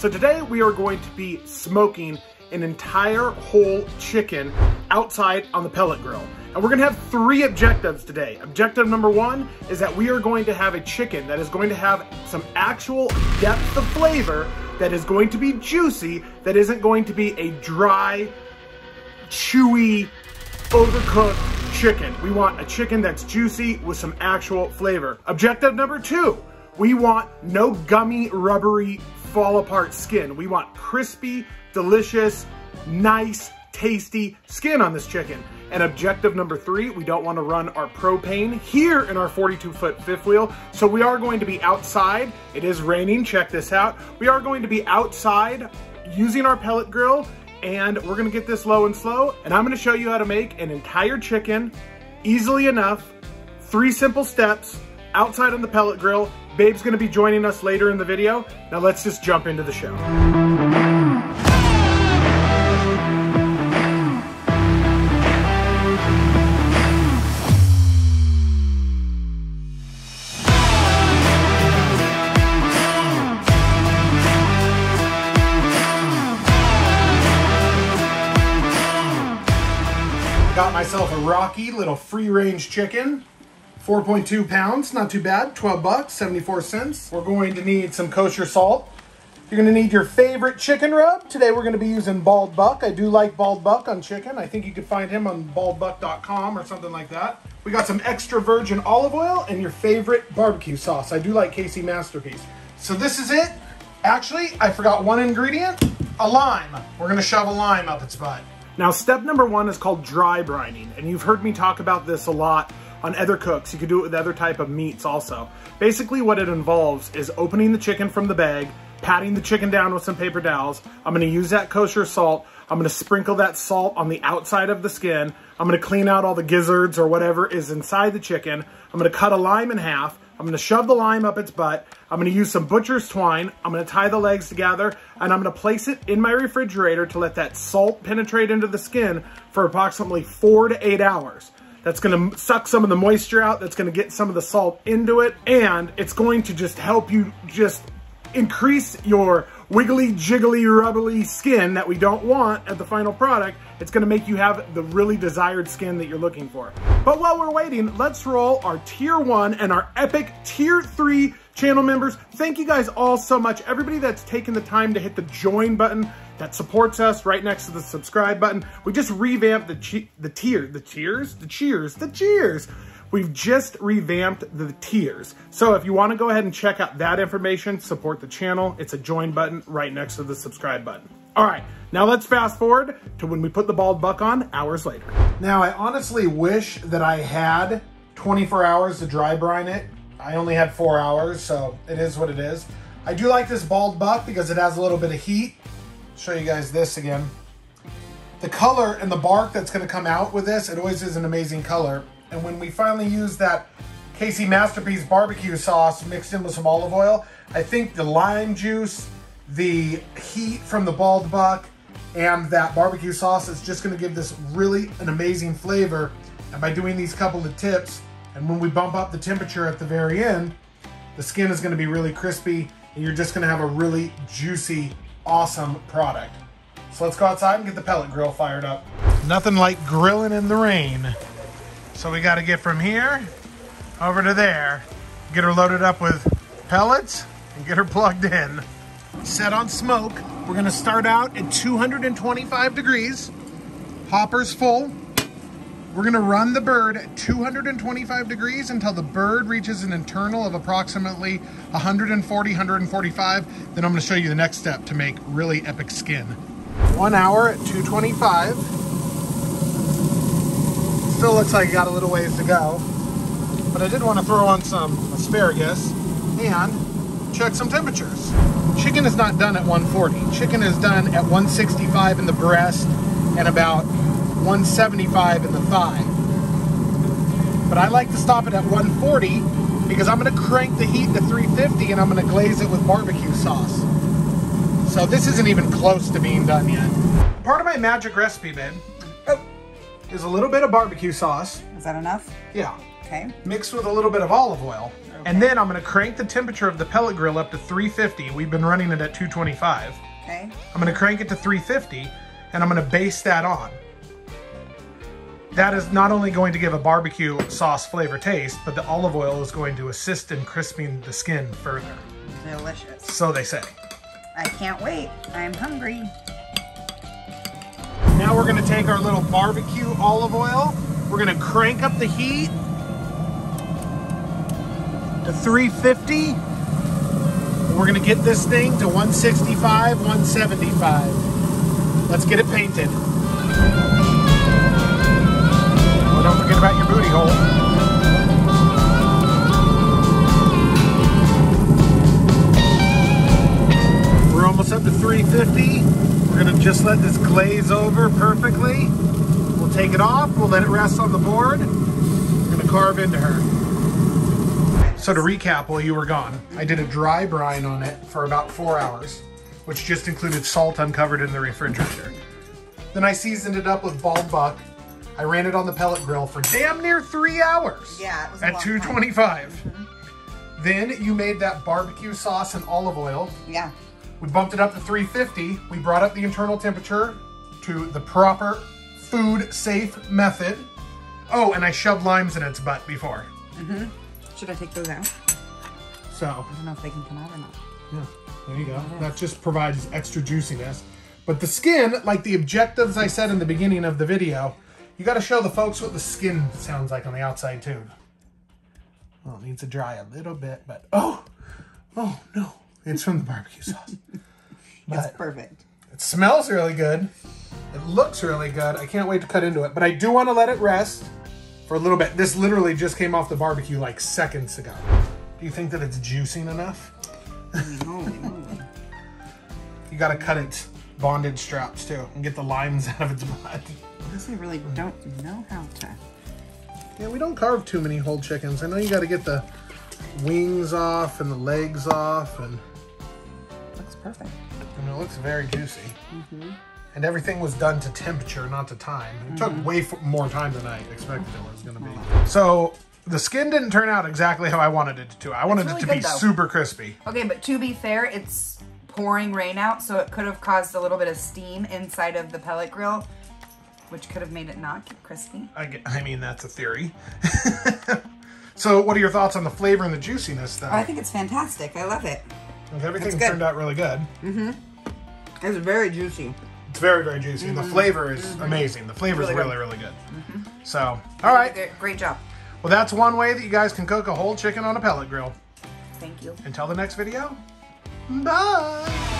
So today we are going to be smoking an entire whole chicken outside on the pellet grill. And we're gonna have 3 objectives today. Objective number 1 is that we are going to have a chicken that is going to have some actual depth of flavor, that is going to be juicy, that isn't going to be a dry, chewy, overcooked chicken. We want a chicken that's juicy with some actual flavor. Objective number 2, we want no gummy, rubbery, fall apart skin. We want crispy, delicious, nice, tasty skin on this chicken. And objective number 3, we don't want to run our propane here in our 42-foot fifth wheel. So we are going to be outside. It is raining, check this out. We are going to be outside using our pellet grill, and we're gonna get this low and slow, and I'm gonna show you how to make an entire chicken easily enough, 3 simple steps, outside on the pellet grill. Babe's gonna be joining us later in the video. Now let's just jump into the show. Got myself a Rocky little free-range chicken, 4.2 pounds, not too bad, 12 bucks, 74 cents. We're going to need some kosher salt. You're gonna need your favorite chicken rub. Today we're gonna be using Bald Buck. I do like Bald Buck on chicken. I think you could find him on baldbuck.com or something like that. We got some extra virgin olive oil and your favorite barbecue sauce. I do like Casey Masterpiece. So this is it. Actually, I forgot one ingredient, a lime. We're gonna shove a lime up its butt. Now, step number 1 is called dry brining, and you've heard me talk about this a lot on other cooks. You could do it with other type of meats also. Basically, what it involves is opening the chicken from the bag, patting the chicken down with some paper towels. I'm gonna use that kosher salt. I'm gonna sprinkle that salt on the outside of the skin. I'm gonna clean out all the gizzards or whatever is inside the chicken. I'm gonna cut a lime in half. I'm gonna shove the lime up its butt. I'm gonna use some butcher's twine. I'm gonna tie the legs together, and I'm gonna place it in my refrigerator to let that salt penetrate into the skin for approximately 4 to 8 hours. That's gonna suck some of the moisture out. That's gonna get some of the salt into it, and it's going to just help you just increase your wiggly, jiggly, rubbly skin that we don't want at the final product. It's gonna make you have the really desired skin that you're looking for. But while we're waiting, let's roll our tier 1 and our epic tier 3 channel members. Thank you guys all so much. Everybody that's taken the time to hit the join button that supports us right next to the subscribe button. We just revamped the cheers. We've just revamped the tiers. So if you want to go ahead and check out that information, support the channel, it's a join button right next to the subscribe button. All right, now let's fast forward to when we put the Bald Buck on hours later. Now, I honestly wish that I had 24 hours to dry brine it. I only had 4 hours, so it is what it is. I do like this Bald Buck because it has a little bit of heat. I'll show you guys this again. The color and the bark that's gonna come out with this, it always is an amazing color. And when we finally use that Casey Masterpiece barbecue sauce mixed in with some olive oil, I think the lime juice, the heat from the Bald Buck, and that barbecue sauce is just gonna give this really an amazing flavor. And by doing these couple of tips, and when we bump up the temperature at the very end, the skin is gonna be really crispy, and you're just gonna have a really juicy, awesome product. So let's go outside and get the pellet grill fired up. Nothing like grilling in the rain. So we got to get from here over to there, get her loaded up with pellets and get her plugged in. Set on smoke. We're going to start out at 225 degrees. Hopper's full. We're going to run the bird at 225 degrees until the bird reaches an internal of approximately 140, 145. Then I'm going to show you the next step to make really epic skin. 1 hour at 225. Still looks like you got a little ways to go, but I did want to throw on some asparagus and check some temperatures. Chicken is not done at 140. Chicken is done at 165 in the breast and about 175 in the thigh. But I like to stop it at 140 because I'm going to crank the heat to 350 and I'm going to glaze it with barbecue sauce. So this isn't even close to being done yet. Part of my magic recipe, babe, is a little bit of barbecue sauce. Is that enough? Yeah. Okay. Mixed with a little bit of olive oil. Okay. And then I'm gonna crank the temperature of the pellet grill up to 350. We've been running it at 225. Okay. I'm gonna crank it to 350 and I'm gonna baste that on. That is not only going to give a barbecue sauce flavor taste, but the olive oil is going to assist in crisping the skin further. Delicious. So they say. I can't wait. I'm hungry. Now we're gonna take our little barbecue olive oil. We're gonna crank up the heat to 350. We're gonna get this thing to 165, 175. Let's get it painted. Oh, don't forget about your booty hole. We're almost up to 350. We're gonna just let this glaze over perfectly. We'll take it off, we'll let it rest on the board. We're gonna carve into her. So to recap while you were gone, I did a dry brine on it for about 4 hours, which just included salt uncovered in the refrigerator. Then I seasoned it up with bald buck. I ran it on the pellet grill for damn near 3 hours. Yeah, it was a at long 225. Then you made that barbecue sauce and olive oil. Yeah. We bumped it up to 350. We brought up the internal temperature to the proper food safe method. Oh, and I shoved limes in its butt before. Should I take those out? So. I don't know if they can come out or not. Yeah, there you go. That just provides extra juiciness. But the skin, like the objectives I said in the beginning of the video, you got to show the folks what the skin sounds like on the outside too. Well, it needs to dry a little bit, but oh no, it's from the barbecue sauce. It's perfect. It smells really good. It looks really good. I can't wait to cut into it, but I do want to let it rest for a little bit. This literally just came off the barbecue like seconds ago. Do you think that it's juicing enough? You got to cut its bondage straps too and get the limes out of its butt. I guess I really don't know how to. Yeah, we don't carve too many whole chickens. I know you got to get the wings off and the legs off, and Looks perfect. and it looks very juicy. And everything was done to temperature, not to time. It took way more time than I expected it was going to be. So the skin didn't turn out exactly how I wanted it to. I wanted it to be super crispy. Okay, but to be fair, it's pouring rain out, so it could have caused a little bit of steam inside of the pellet grill, which could have made it not get crispy. I mean, that's a theory. So what are your thoughts on the flavor and the juiciness, though? Oh, I think it's fantastic. I love it. Everything turned out really good. It's very juicy. It's very, very juicy. The flavor is amazing. The flavor is really, really good. So, all right. Great job. Well, that's one way that you guys can cook a whole chicken on a pellet grill. Thank you. Until the next video, bye.